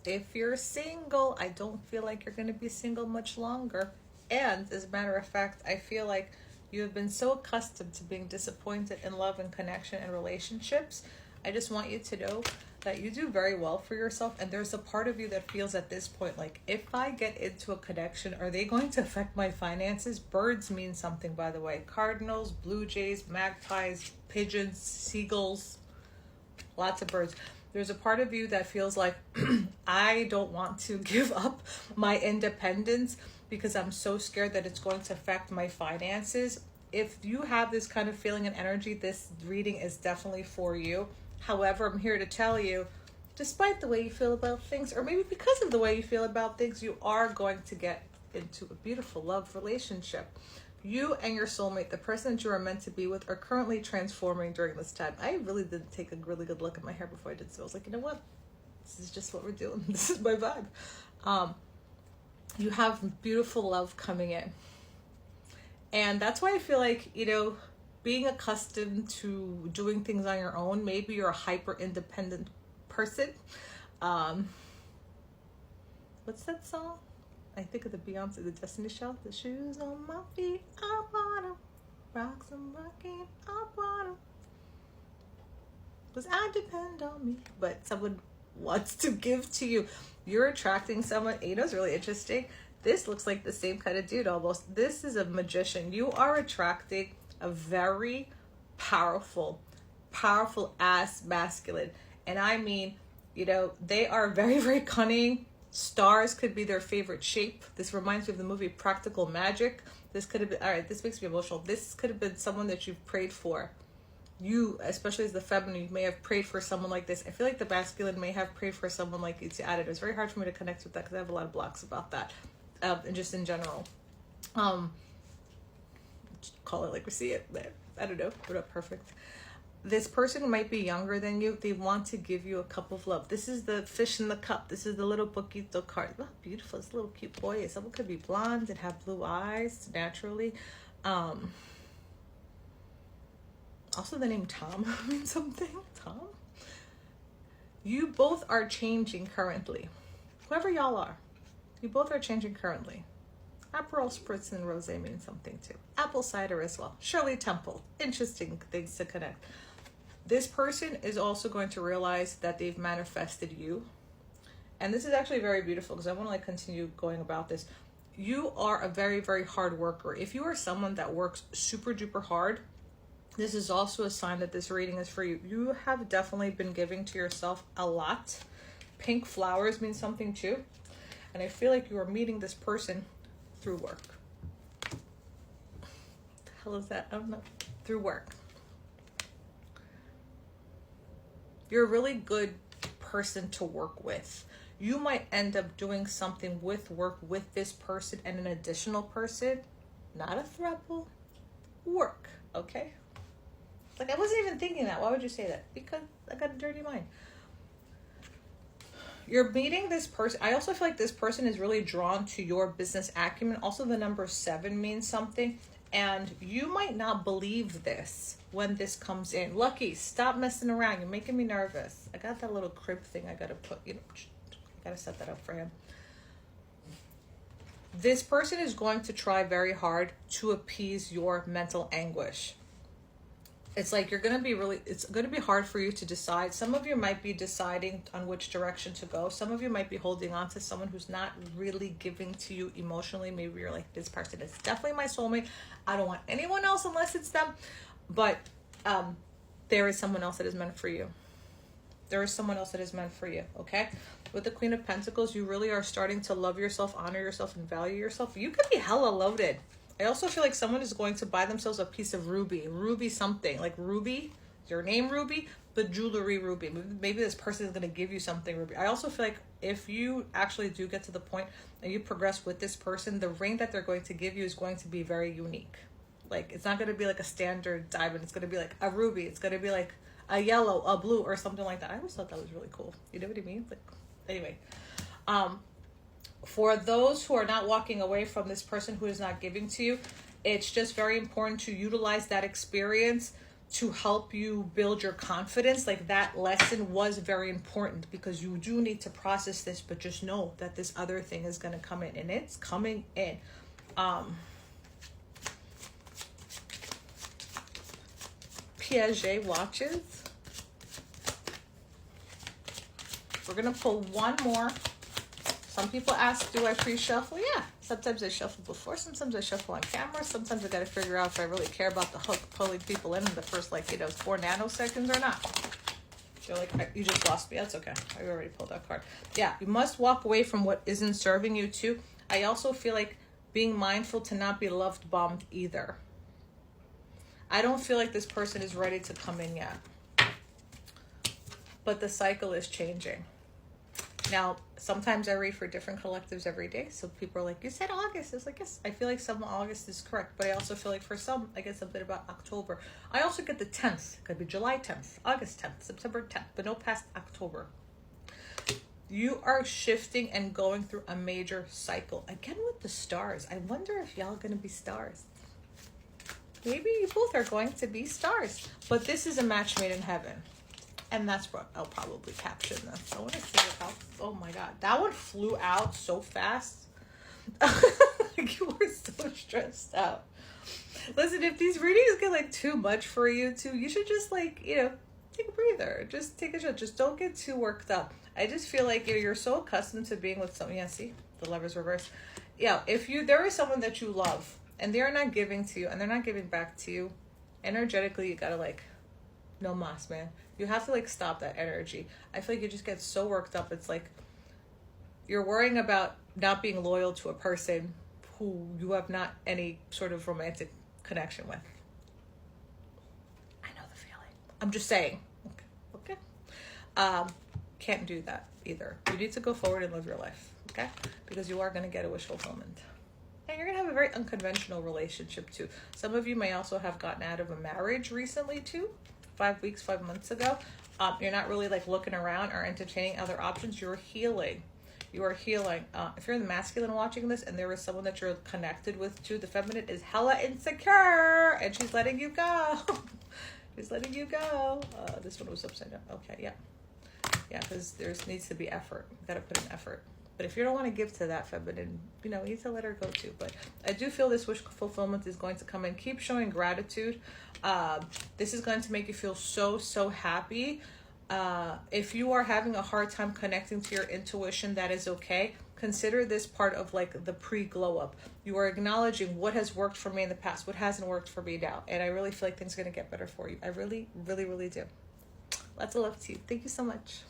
If you're single, I don't feel like you're going to be single much longer. And as a matter of fact, I feel like you have been so accustomed to being disappointed in love and connection and relationships. I just want you to know that you do very well for yourself. And there's a part of you that feels at this point like, if I get into a connection, are they going to affect my finances? Birds mean something, by the way. Cardinals, blue jays, magpies, pigeons, seagulls, lots of birds. There's a part of you that feels like, I don't want to give up my independence because I'm so scared that it's going to affect my finances. If you have this kind of feeling and energy, this reading is definitely for you. However, I'm here to tell you, despite the way you feel about things, or maybe because of the way you feel about things, you are going to get into a beautiful love relationship. You and your soulmate, the person that you are meant to be with, are currently transforming during this time. I really did take a really good look at my hair before I did so. I was like, you know what? This is just what we're doing. This is my vibe. You have beautiful love coming in. And that's why I feel like, being accustomed to doing things on your own, maybe you're a hyper independent person. What's that song? I think of the Beyonce, the Destiny Child. The shoes on my feet, I want 'em. Rocks I'm rocking, I want 'em. 'Cause I depend on me. But someone wants to give to you. You're attracting someone. It's really interesting. This looks like the same kind of dude almost. This is a magician. You are attracting a very powerful ass masculine. And I mean, they are very, very cunning. Stars could be their favorite shape. This reminds me of the movie Practical Magic. This could have been, all right, this makes me emotional. This could have been someone that you've prayed for. You, especially as the feminine, you may have prayed for someone like this. I feel like the masculine may have prayed for someone like you to add it. It's very hard for me to connect with that because I have a lot of blocks about that. And just in general. Call it like we see it. I don't know. We're not perfect. This person might be younger than you. They want to give you a cup of love. This is the fish in the cup. This is the little poquito card. Oh, beautiful. This little cute boy. Someone could be blonde and have blue eyes naturally. Also, the name Tom means something. Tom? You both are changing currently. Whoever y'all are, you both are changing currently. Aperol Spritz and Rosé mean something too. Apple cider as well. Shirley Temple. Interesting things to connect. This person is also going to realize that they've manifested you. And this is actually very beautiful because I want to continue going about this. You are a very, very hard worker. If you are someone that works super duper hard, this is also a sign that this reading is for you. You have definitely been giving to yourself a lot. Pink flowers mean something too. And I feel like you are meeting this person through work. What the hell is that? I don't know. Through work. You're a really good person to work with. You might end up doing something with work with this person and an additional person. Not a throuple. Work. Okay? Like, I wasn't even thinking that. Why would you say that? Because I got a dirty mind. You're meeting this person. I also feel like this person is really drawn to your business acumen. Also, the number 7 means something. And you might not believe this when this comes in. Lucky, stop messing around. You're making me nervous. I got that little crib thing I got to put, I got to set that up for him. This person is going to try very hard to appease your mental anguish. It's like it's going to be hard for you to decide. Some of you might be deciding on which direction to go. Some of you might be holding on to someone who's not really giving to you emotionally. Maybe you're like, this person is definitely my soulmate. I don't want anyone else unless it's them. But there is someone else that is meant for you. There is someone else that is meant for you, okay? With the Queen of Pentacles, you really are starting to love yourself, honor yourself, and value yourself. You could be hella loaded. I also feel like someone is going to buy themselves a piece of ruby something. Like ruby, your name ruby, but jewelry ruby. Maybe this person is going to give you something ruby. I also feel like if you actually do get to the point and you progress with this person, the ring that they're going to give you is going to be very unique. Like, it's not going to be like a standard diamond. It's going to be like a ruby. It's going to be like a yellow, a blue, or something like that. I always thought that was really cool. You know what I mean? Like, anyway. For those who are not walking away from this person who is not giving to you, it's just very important to utilize that experience to help you build your confidence. Like, that lesson was very important because you do need to process this, but just know that this other thing is going to come in, and it's coming in. Piaget watches. We're going to pull one more. Some people ask, do I pre-shuffle? Yeah. Sometimes I shuffle before. Sometimes I shuffle on camera. Sometimes I got to figure out if I really care about the hook pulling people in the first, 4 nanoseconds or not. They're like, you just lost me. That's okay. I already pulled that card. Yeah, you must walk away from what isn't serving you too. I also feel like being mindful to not be loved bombed either. I don't feel like this person is ready to come in yet. But the cycle is changing. Now, sometimes I read for different collectives every day. So people are like, you said August. It's like, yes, I feel like some August is correct. But I also feel like for some, I get something about October. I also get the 10th. It could be July 10th, August 10th, September 10th, but no past October. You are shifting and going through a major cycle. Again with the stars. I wonder if y'all are going to be stars. Maybe you both are going to be stars. But this is a match made in heaven. And that's what I'll probably caption this. I want to figure out. Oh my God. That one flew out so fast. Like, you were so stressed out. Listen, if these readings get too much for you too, you should just take a breather. Just take a shot. Just don't get too worked up. I just feel like you're so accustomed to being with someone. Yeah, see? The Lover's reverse. Yeah, if there is someone that you love and they're not giving to you and they're not giving back to you, energetically, you gotta no mas, man. You have to stop that energy. I feel like you just get so worked up. It's like you're worrying about not being loyal to a person who you have not any sort of romantic connection with. I know the feeling. I'm just saying. Okay. Can't do that either. You need to go forward and live your life. Okay? Because you are going to get a wish fulfillment. And you're going to have a very unconventional relationship too. Some of you may also have gotten out of a marriage recently too. 5 weeks, 5 months ago. You're not really looking around or entertaining other options. You're healing. You are healing. If you're in the masculine watching this and there is someone that you're connected with too, the feminine is hella insecure and she's letting you go. She's letting you go. This one was upside down. Okay, yeah. Yeah, because there needs to be effort. You got to put in effort. But if you don't want to give to that feminine, you need to let her go too. But I do feel this wish fulfillment is going to come in. Keep showing gratitude. This is going to make you feel so, so happy. If you are having a hard time connecting to your intuition, that is okay. Consider this part of the pre-glow up. You are acknowledging what has worked for me in the past, what hasn't worked for me now. And I really feel like things are going to get better for you. I really, really, really do. Lots of love to you. Thank you so much.